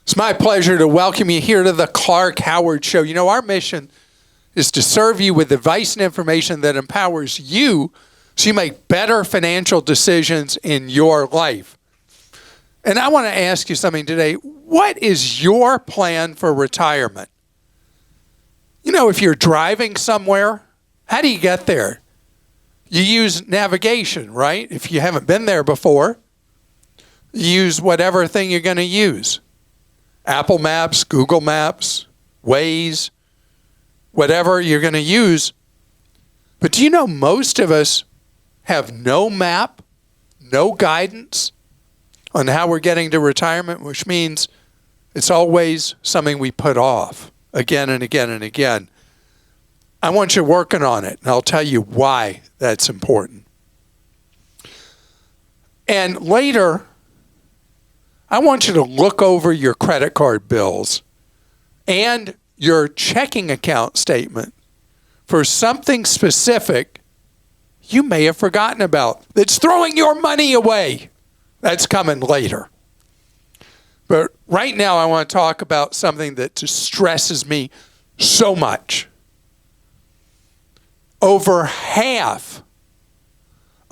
It's my pleasure to welcome you here to the Clark Howard Show. You know, our mission is to serve you with advice and information that empowers you so you make better financial decisions in your life. And I want to ask you something today. What is your plan for retirement? You know, if you're driving somewhere, how do you get there? You use navigation, right? If you haven't been there before, you use whatever thing you're going to use. Apple Maps, Google Maps, Waze, whatever you're going to use. But do you know most of us have no map, no guidance on how we're getting to retirement, which means it's always something we put off again and again and again. I want you working on it, and I'll tell you why that's important. And later, I want you to look over your credit card bills and your checking account statement for something specific you may have forgotten about that's throwing your money away. That's coming later. But right now I want to talk about something that just stresses me so much. Over half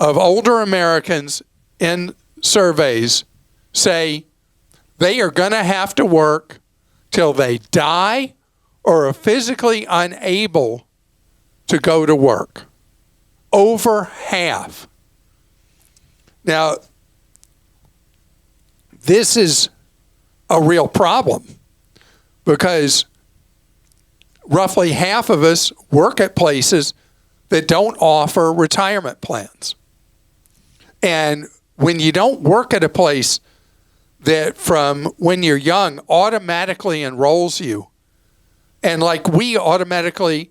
of older Americans in surveys say they are going to have to work till they die or are physically unable to go to work. Over half. Now, this is a real problem because roughly half of us work at places that don't offer retirement plans. And when you don't work at a place that from when you're young automatically enrolls you, and like we automatically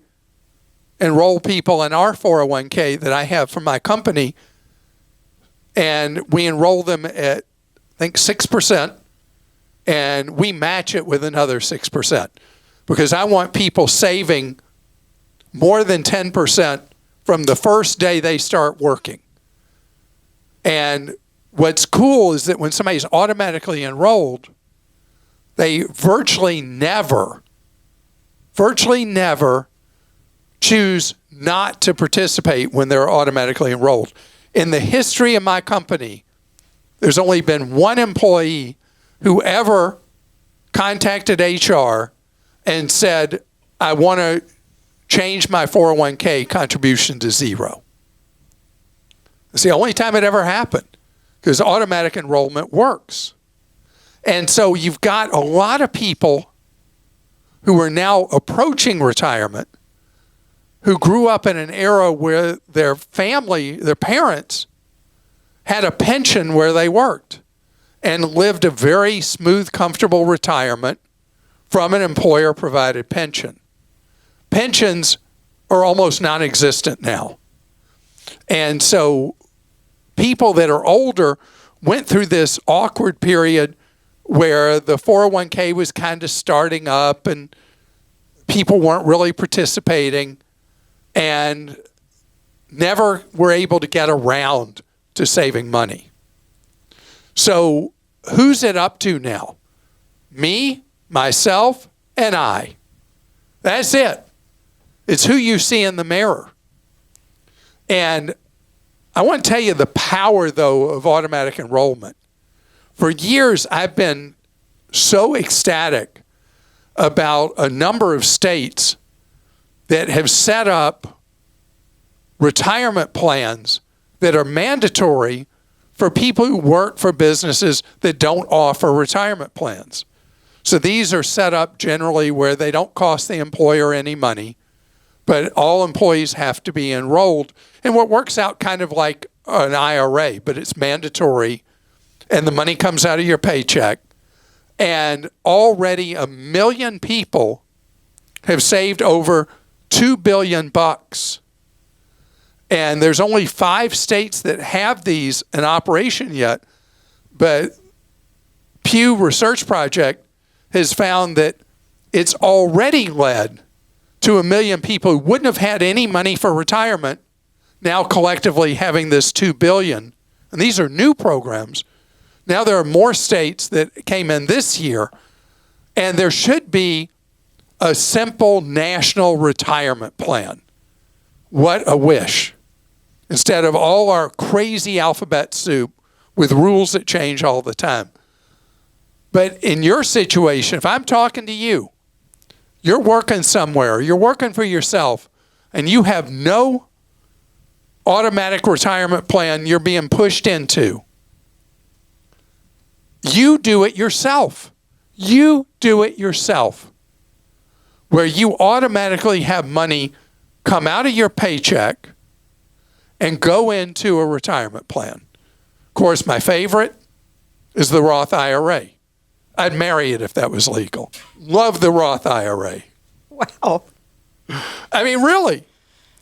enroll people in our 401k that I have from my company, and we enroll them at, I think, 6%, and we match it with another 6%, because I want people saving more than 10% from the first day they start working. And what's cool is that when somebody's automatically enrolled, they virtually never choose not to participate when they're automatically enrolled. In the history of my company, there's only been one employee who ever contacted HR and said, I want to change my 401k contribution to zero. It's the only time it ever happened, because automatic enrollment works. And so you've got a lot of people who are now approaching retirement, who grew up in an era where their family, their parents, had a pension where they worked and lived a very smooth, comfortable retirement from an employer-provided pension. Pensions are almost non-existent now. And so people that are older went through this awkward period where the 401k was kind of starting up and people weren't really participating and never were able to get around to saving money. So who's it up to now? Me, myself, and I. That's it. It's who you see in the mirror. And I want to tell you the power, though, of automatic enrollment. For years, I've been so ecstatic about a number of states that have set up retirement plans that are mandatory for people who work for businesses that don't offer retirement plans. So these are set up generally where they don't cost the employer any money, but all employees have to be enrolled in what works out kind of like an IRA, but it's mandatory, and the money comes out of your paycheck. And already 1 million people have saved over $2 billion. And there's only 5 states that have these in operation yet, but Pew Research Project has found that it's already led to 1 million people who wouldn't have had any money for retirement now collectively having this $2 billion. And these are new programs. Now there are more states that came in this year And there should be a simple national retirement plan. What a wish. Instead of all our crazy alphabet soup with rules that change all the time. But in your situation, if I'm talking to you, you're working somewhere, you're working for yourself, and you have no automatic retirement plan you're being pushed into. You do it yourself. You do it yourself. Where you automatically have money come out of your paycheck and go into a retirement plan. Of course, my favorite is the Roth IRA. I'd marry it if that was legal. Love the Roth IRA. Wow. I mean, really,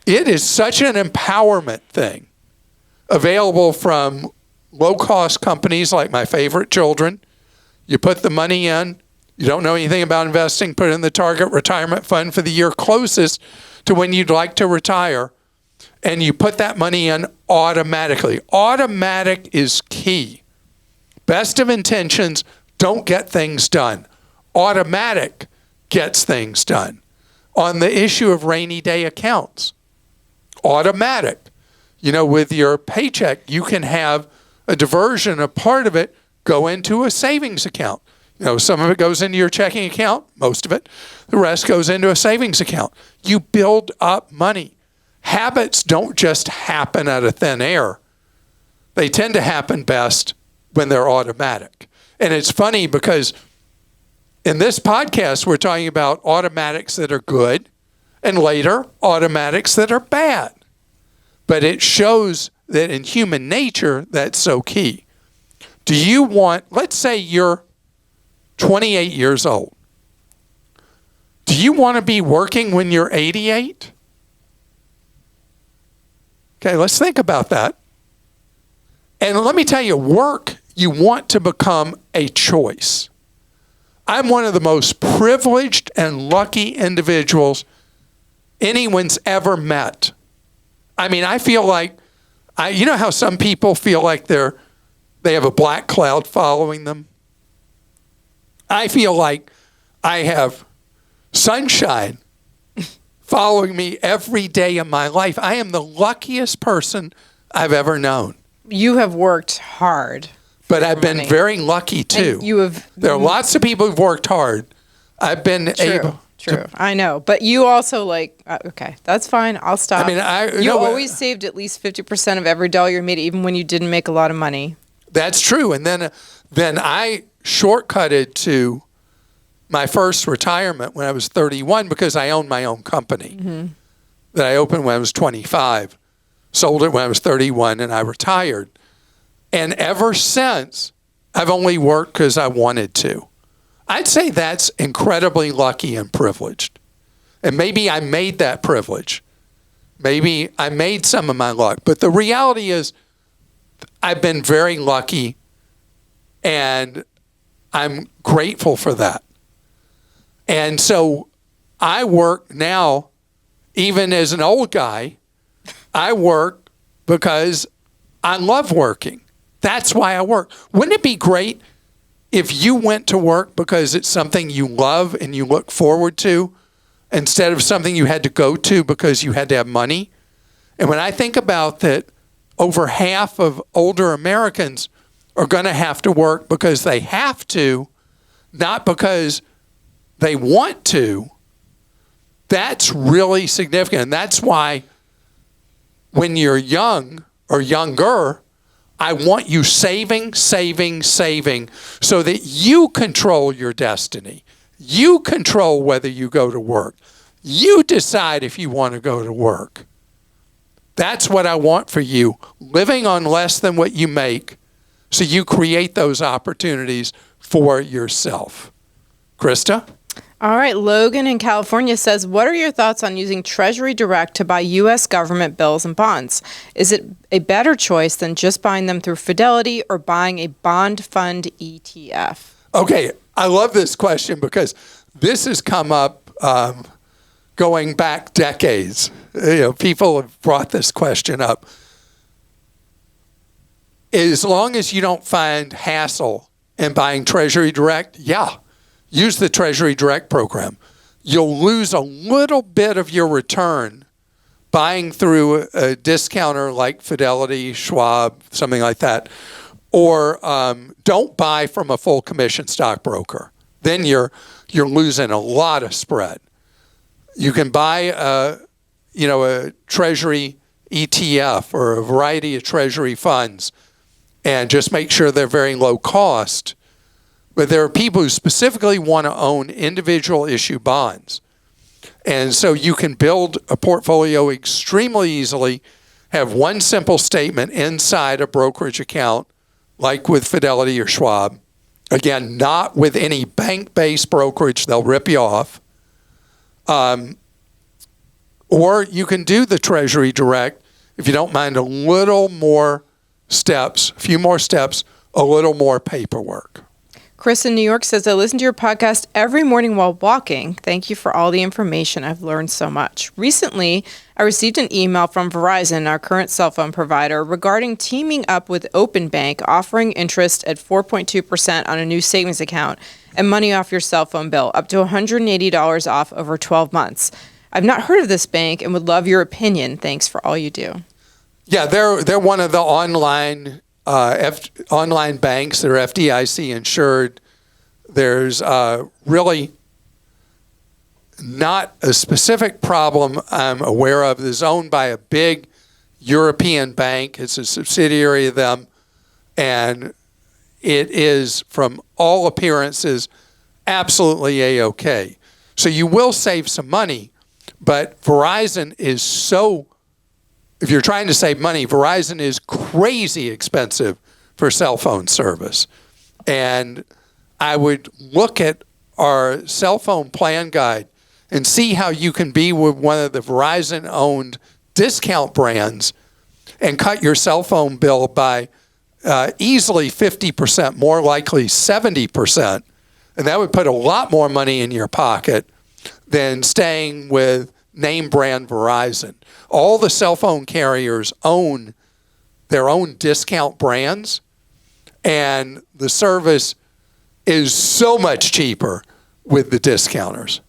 it is such an empowerment thing. Available from low-cost companies like my favorite children. You put the money in. You don't know anything about investing. Put it in the target retirement fund for the year closest to when you'd like to retire. And you put that money in automatically. Automatic is key. Best of intentions don't get things done. Automatic gets things done. On the issue of rainy day accounts, automatic. You know, with your paycheck, you can have a diversion, a part of it go into a savings account. You know, some of it goes into your checking account, most of it. The rest goes into a savings account. You build up money. Habits don't just happen out of thin air. They tend to happen best when they're automatic. And it's funny because in this podcast, we're talking about automatics that are good and later automatics that are bad. But it shows that in human nature, that's so key. Do you want, let's say you're 28 years old. Do you want to be working when you're 88? Okay, let's think about that. And let me tell you, work, you want to become a choice. I'm one of the most privileged and lucky individuals anyone's ever met. I mean, I feel like, you know how some people feel like they have a black cloud following them? I feel like I have sunshine following me every day of my life. I am the luckiest person I've ever known. You have worked hard. But I've been very lucky too. There are lots of people who've worked hard. I've been able. True. I know. But you also okay, that's fine. I'll stop. I mean, you always saved at least 50% of every dollar you made, even when you didn't make a lot of money. That's true. And then I shortcutted to my first retirement when I was 31 because I owned my own company that I opened when I was 25, sold it when I was 31, and I retired. And ever since, I've only worked because I wanted to. I'd say that's incredibly lucky and privileged. And maybe I made that privilege. Maybe I made some of my luck. But the reality is, I've been very lucky, and I'm grateful for that. And so I work now, even as an old guy, I work because I love working. That's why I work. Wouldn't it be great if you went to work because it's something you love and you look forward to instead of something you had to go to because you had to have money? And when I think about that, over half of older Americans are going to have to work because they have to, not because they want to. That's really significant. And that's why when you're young or younger, I want you saving so that you control your destiny. You control whether you go to work. You decide if you want to go to work. That's what I want for you, living on less than what you make so you create those opportunities for yourself. Christa? All right, Logan in California says, what are your thoughts on using TreasuryDirect to buy U.S. government bills and bonds? Is it a better choice than just buying them through Fidelity or buying a bond fund ETF? Okay, I love this question because this has come up going back decades. People have brought this question up. As long as you don't find hassle in buying TreasuryDirect, yeah. use the Treasury Direct program. You'll lose a little bit of your return buying through a discounter like Fidelity, Schwab, something like that. Or don't buy from a full commission stockbroker. Then you're losing a lot of spread. You can buy a Treasury ETF or a variety of Treasury funds and just make sure they're very low cost. But there are people who specifically want to own individual issue bonds. And so you can build a portfolio extremely easily, have one simple statement inside a brokerage account, like with Fidelity or Schwab. Again, not with any bank-based brokerage, they'll rip you off. Or you can do the Treasury Direct if you don't mind a little more steps, a few more steps, a little more paperwork. Chris in New York says, I listen to your podcast every morning while walking. Thank you for all the information. I've learned so much. Recently, I received an email from Verizon, our current cell phone provider, regarding teaming up with Openbank, offering interest at 4.2% on a new savings account and money off your cell phone bill, up to $180 off over 12 months. I've not heard of this bank and would love your opinion. Thanks for all you do. Yeah, they're one of the online banks that are FDIC insured. There's really not a specific problem I'm aware of. It's owned by a big European bank. It's a subsidiary of them. And it is, from all appearances, absolutely A-OK. So you will save some money, but Verizon is so, if you're trying to save money, Verizon is crazy expensive for cell phone service. And I would look at our cell phone plan guide and see how you can be with one of the Verizon-owned discount brands and cut your cell phone bill by easily 50%, more likely 70%. And that would put a lot more money in your pocket than staying with name brand Verizon. All the cell phone carriers own their own discount brands, and the service is so much cheaper with the discounters.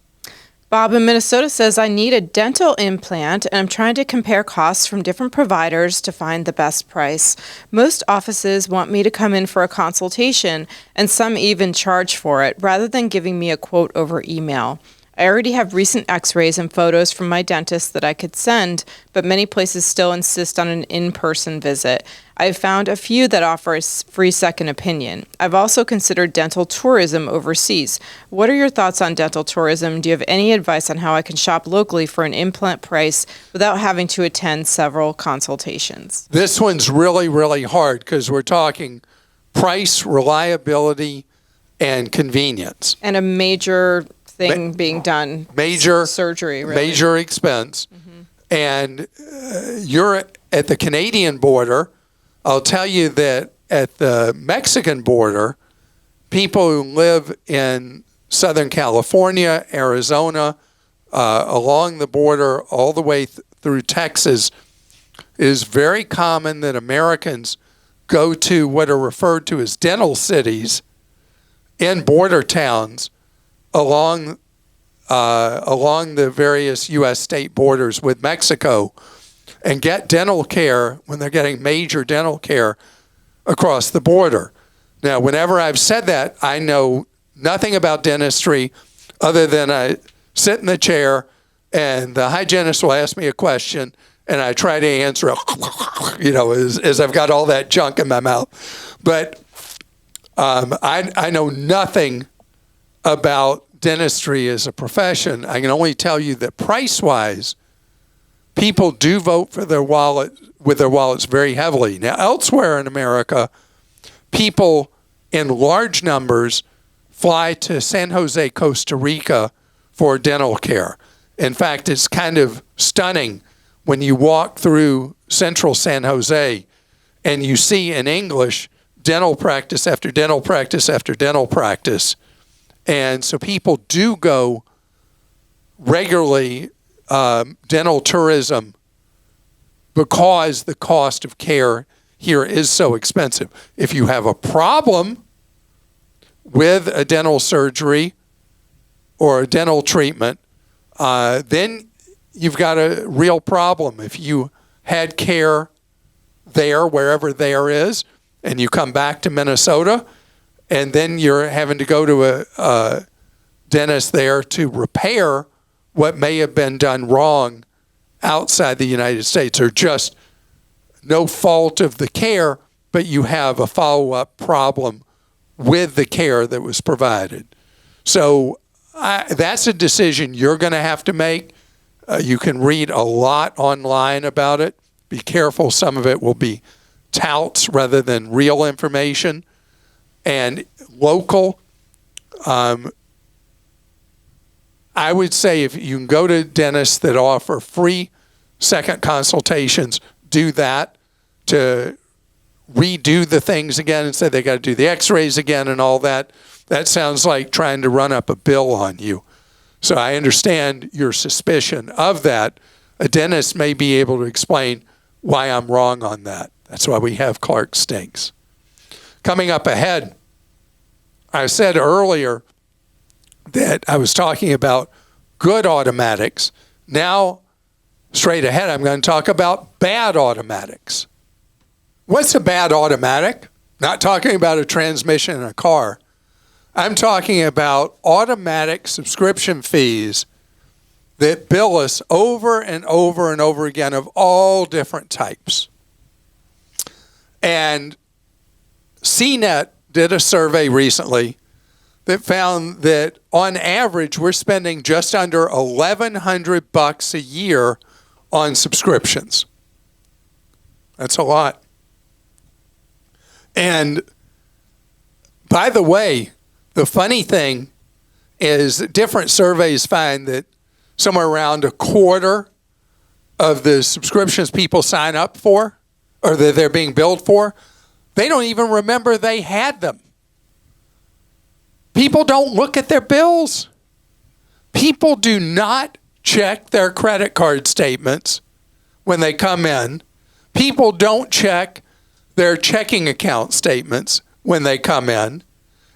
Bob in Minnesota says, I need a dental implant and I'm trying to compare costs from different providers to find the best price. Most offices want me to come in for a consultation, and some even charge for it rather than giving me a quote over email. I already have recent x-rays and photos from my dentist that I could send, but many places still insist on an in-person visit. I've found a few that offer a free second opinion. I've also considered dental tourism overseas. What are your thoughts on dental tourism? Do you have any advice on how I can shop locally for an implant price without having to attend several consultations? This one's really, really hard because we're talking price, reliability, and convenience. And a major thing being done. Major surgery, really. Major expense. Mm-hmm. And you're at the Canadian border. I'll tell you that at the Mexican border, people who live in Southern California, Arizona, along the border, all the way through Texas, it is very common that Americans go to what are referred to as dental cities in border towns along the various U.S. state borders with Mexico and get dental care when they're getting major dental care across the border. Now, whenever I've said that, I know nothing about dentistry other than I sit in the chair and the hygienist will ask me a question and I try to answer it, as I've got all that junk in my mouth. But I know nothing about dentistry as a profession. I can only tell you that price-wise, people do vote for their wallets very heavily. Now, elsewhere in America, people in large numbers fly to San Jose, Costa Rica for dental care. In fact, it's kind of stunning when you walk through central San Jose and you see in English dental practice after dental practice after dental practice. And so people do go regularly dental tourism because the cost of care here is so expensive. If you have a problem with a dental surgery, or a dental treatment, then you've got a real problem. If you had care there, wherever there is, and you come back to Minnesota, and then you're having to go to a dentist there to repair what may have been done wrong outside the United States, or just no fault of the care, but you have a follow-up problem with the care that was provided. So that's a decision you're going to have to make. You can read a lot online about it. Be careful. Some of it will be touts rather than real information. And local, I would say if you can go to dentists that offer free second consultations, do that to redo the things again and say they got to do the x-rays again and all that. That sounds like trying to run up a bill on you. So I understand your suspicion of that. A dentist may be able to explain why I'm wrong on that. That's why we have Clark Stinks. Coming up ahead, I said earlier that I was talking about good automatics. Now, straight ahead, I'm going to talk about bad automatics. What's a bad automatic? Not talking about a transmission in a car. I'm talking about automatic subscription fees that bill us over and over and over again of all different types. And CNET did a survey recently that found that on average we're spending just under $1,100 a year on subscriptions. That's a lot. And by the way, the funny thing is that different surveys find that somewhere around a quarter of the subscriptions people sign up for, or that they're being billed for, they don't even remember they had them. People don't look at their bills. People do not check their credit card statements when they come in. People don't check their checking account statements when they come in.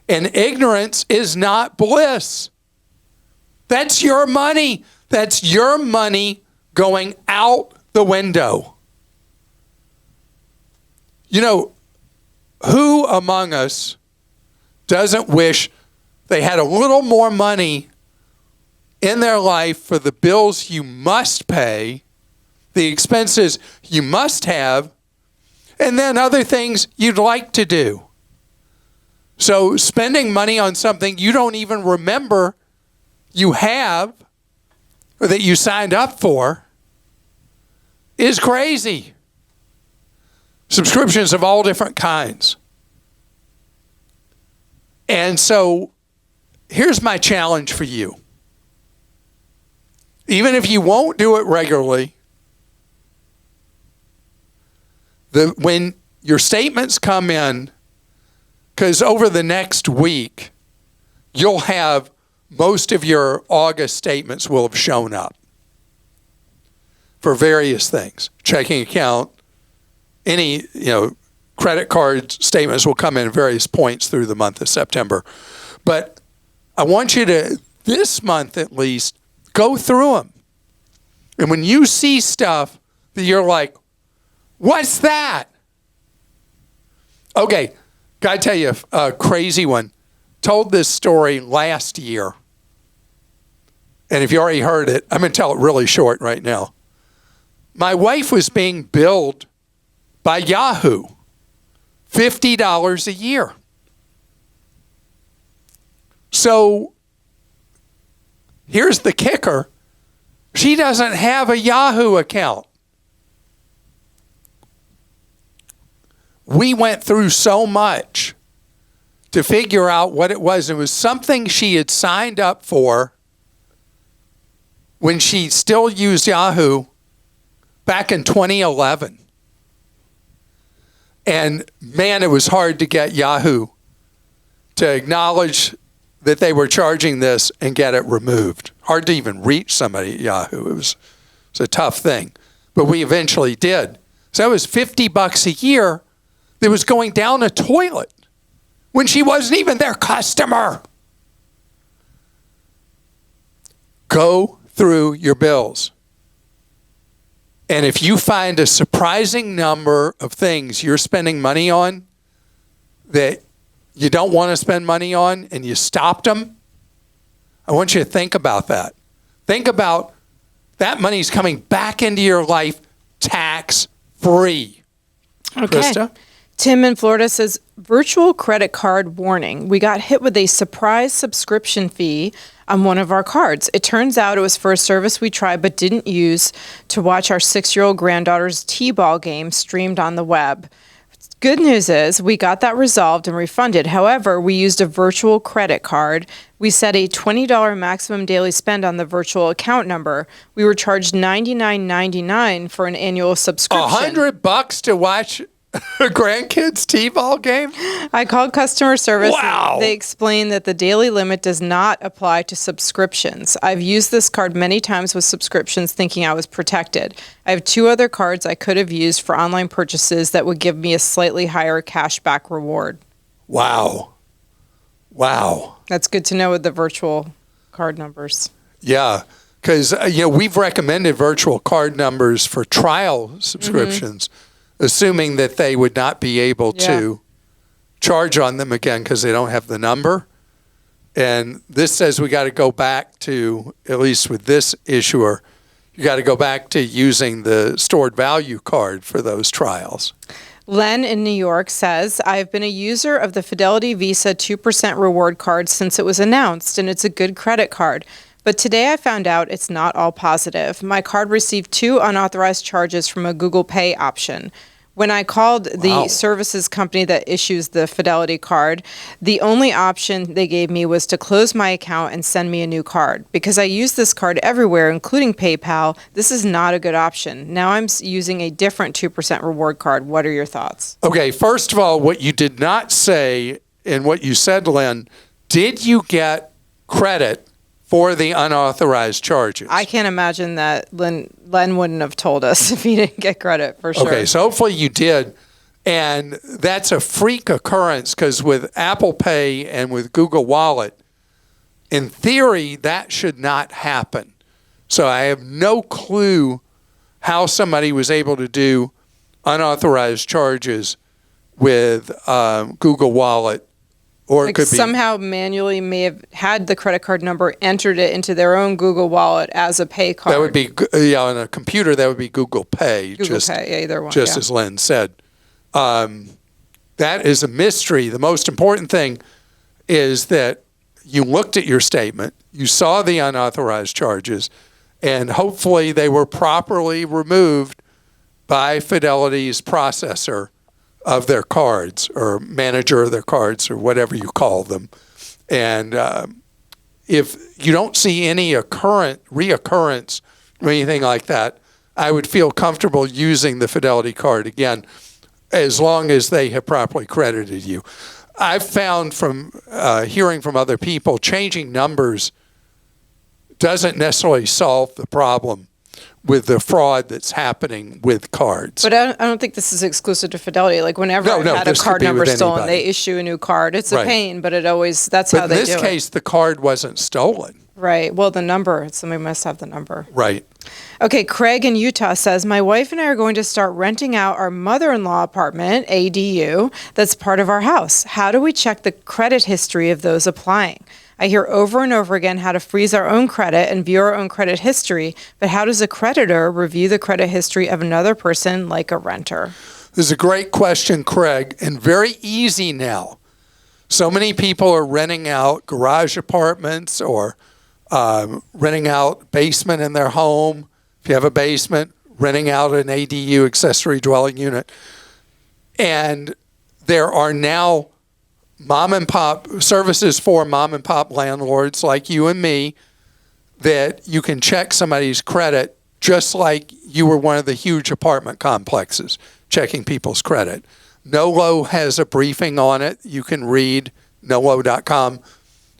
And ignorance is not bliss. That's your money. That's your money going out the window. You know, who among us doesn't wish they had a little more money in their life for the bills you must pay, the expenses you must have, and then other things you'd like to do? So spending money on something you don't even remember you have or that you signed up for is crazy. Subscriptions of all different kinds. And so here's my challenge for you. Even if you won't do it regularly, when your statements come in, because over the next week, you'll have most of your August statements will have shown up for various things. Checking account, any credit card statements will come in at various points through the month of September. But I want you to, this month at least, go through them. And when you see stuff that you're like, what's that? Okay. Got to tell you a crazy one. Told this story last year. And if you already heard it, I'm going to tell it really short right now. My wife was being billed by Yahoo $50 a year. So here's the kicker. She doesn't have a Yahoo account. We went through so much to figure out what it was. It was something she had signed up for when she still used Yahoo back in 2011. And man, it was hard to get Yahoo to acknowledge that they were charging this and get it removed. Hard to even reach somebody at Yahoo. It was a tough thing. But we eventually did. So that was $50 a year that was going down a toilet when she wasn't even their customer. go through your bills. And if you find a surprising number of things you're spending money on that you don't want to spend money on and you stopped them, I want you to think about that. Think about that money's coming back into your life tax-free. Okay. Christa? Tim in Florida says, virtual credit card warning. We got hit with a surprise subscription fee on one of our cards. It turns out it was for a service we tried but didn't use to watch our 6-year-old granddaughter's T-ball game streamed on the web. Good news is we got that resolved and refunded. However, we used a virtual credit card. We set a $20 maximum daily spend on the virtual account number. We were charged $99.99 for an annual subscription. $100 to watch a grandkid's T-ball game? I called customer service. Wow. They explained that the daily limit does not apply to subscriptions. I've used this card many times with subscriptions thinking I was protected. I have 2 other cards I could have used for online purchases that would give me a slightly higher cashback reward. Wow. That's good to know with the virtual card numbers. Yeah, because we've recommended virtual card numbers for trial subscriptions, assuming that they would not be able to charge on them again because they don't have the number. And this says we got to go back to, at least with this issuer, you got to go back to using the stored value card for those trials. Len in New York says, I've been a user of the Fidelity Visa 2% reward card since it was announced, and it's a good credit card. But today I found out it's not all positive. My card received 2 unauthorized charges from a Google Pay option. When I called the services company that issues the Fidelity card, the only option they gave me was to close my account and send me a new card. Because I use this card everywhere, including PayPal, this is not a good option. Now I'm using a different 2% reward card. What are your thoughts? Okay, first of all, what you did not say and what you said, Len, did you get credit for the unauthorized charges? I can't imagine that Len wouldn't have told us if he didn't get credit, for sure. Okay, so hopefully you did. And that's a freak occurrence because with Apple Pay and with Google Wallet, in theory, that should not happen. So I have no clue how somebody was able to do unauthorized charges with Google Wallet. Or it could be somehow manually may have had the credit card number, entered it into their own Google Wallet as a pay card. That would be, on a computer, that would be Google Pay. Google Pay, either one. Just as Len said. That is a mystery. The most important thing is that you looked at your statement, you saw the unauthorized charges, and hopefully they were properly removed by Fidelity's processor of their cards or manager of their cards or whatever you call them. And if you don't see any reoccurrence or anything like that, I would feel comfortable using the Fidelity card again, as long as they have properly credited you. I've found from hearing from other people, changing numbers doesn't necessarily solve the problem with the fraud that's happening with cards. But I don't think this is exclusive to Fidelity. Like whenever I've had a card number stolen, they issue a new card. It's a pain, but that's how they do it. In this case, the card wasn't stolen. Right. Well, the number, somebody must have the number. Right. Okay, Craig in Utah says, my wife and I are going to start renting out our mother-in-law apartment, ADU, that's part of our house. How do we check the credit history of those applying? I hear over and over again how to freeze our own credit and view our own credit history, but how does a creditor review the credit history of another person like a renter? This is a great question, Craig, and very easy now. So many people are renting out garage apartments or renting out basement in their home. If you have a basement, renting out an ADU, accessory dwelling unit. And there are now mom and pop services for mom and pop landlords like you and me that you can check somebody's credit just like you were one of the huge apartment complexes checking people's credit. NOLO has a briefing on it. You can read nolo.com,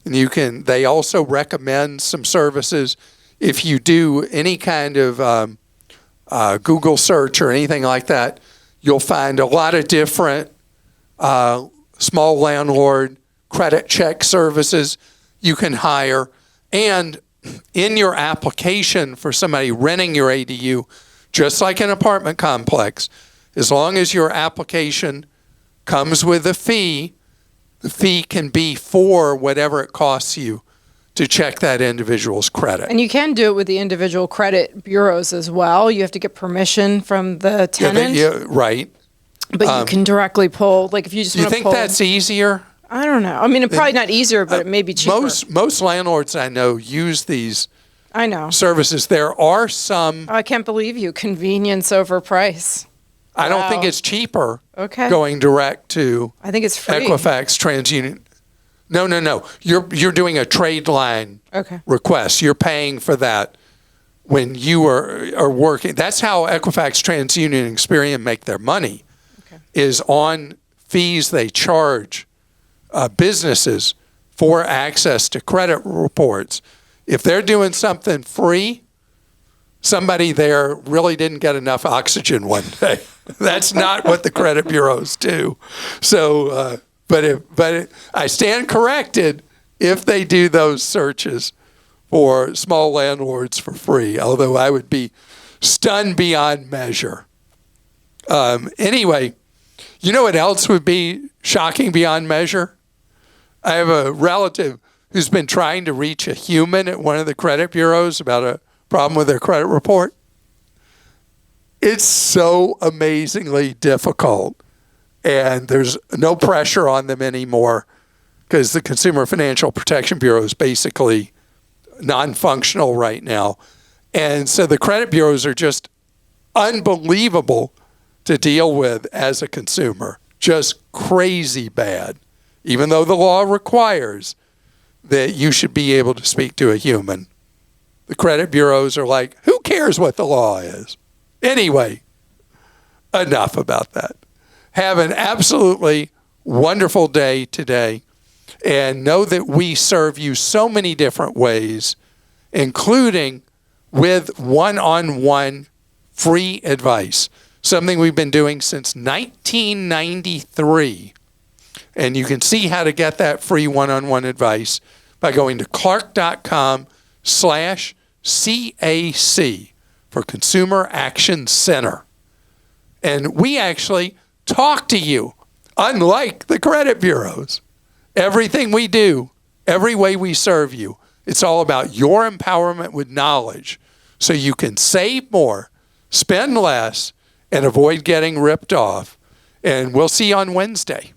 and they also recommend some services. If you do any kind of Google search or anything like that, you'll find a lot of different small landlord credit check services you can hire. And in your application for somebody renting your ADU, just like an apartment complex, as long as your application comes with a fee, the fee can be for whatever it costs you to check that individual's credit. And you can do it with the individual credit bureaus as well. You have to get permission from the tenant. Right. But you can directly pull, like if you just Do you want to think pull. that's easier? I don't know. I mean, it's probably not easier, but it may be cheaper. Most landlords I know use these I know. services. There are some. I can't believe you. Convenience over price. I don't think it's cheaper going direct to I think it's free. Equifax, TransUnion. No. You're doing a trade line request. You're paying for that when you are working. That's how Equifax, TransUnion, and Experian make their money, is on fees they charge businesses for access to credit reports. If they're doing something free, somebody there really didn't get enough oxygen one day. That's not what the credit bureaus do. So, I stand corrected if they do those searches for small landlords for free, although I would be stunned beyond measure. Anyway, you know what else would be shocking beyond measure? I have a relative who's been trying to reach a human at one of the credit bureaus about a problem with their credit report. It's so amazingly difficult, and there's no pressure on them anymore because the Consumer Financial Protection Bureau is basically non-functional right now. And so the credit bureaus are just unbelievable to deal with as a consumer, just crazy bad, even though the law requires that you should be able to speak to a human. The credit bureaus are like, who cares what the law is? Anyway, enough about that. Have an absolutely wonderful day today, and know that we serve you so many different ways, including with one-on-one free advice, something we've been doing since 1993. And you can see how to get that free one-on-one advice by going to clark.com/CAC for Consumer Action Center. And we actually talk to you, unlike the credit bureaus. Everything we do, every way we serve you, it's all about your empowerment with knowledge so you can save more, spend less, and avoid getting ripped off. And we'll see you on Wednesday.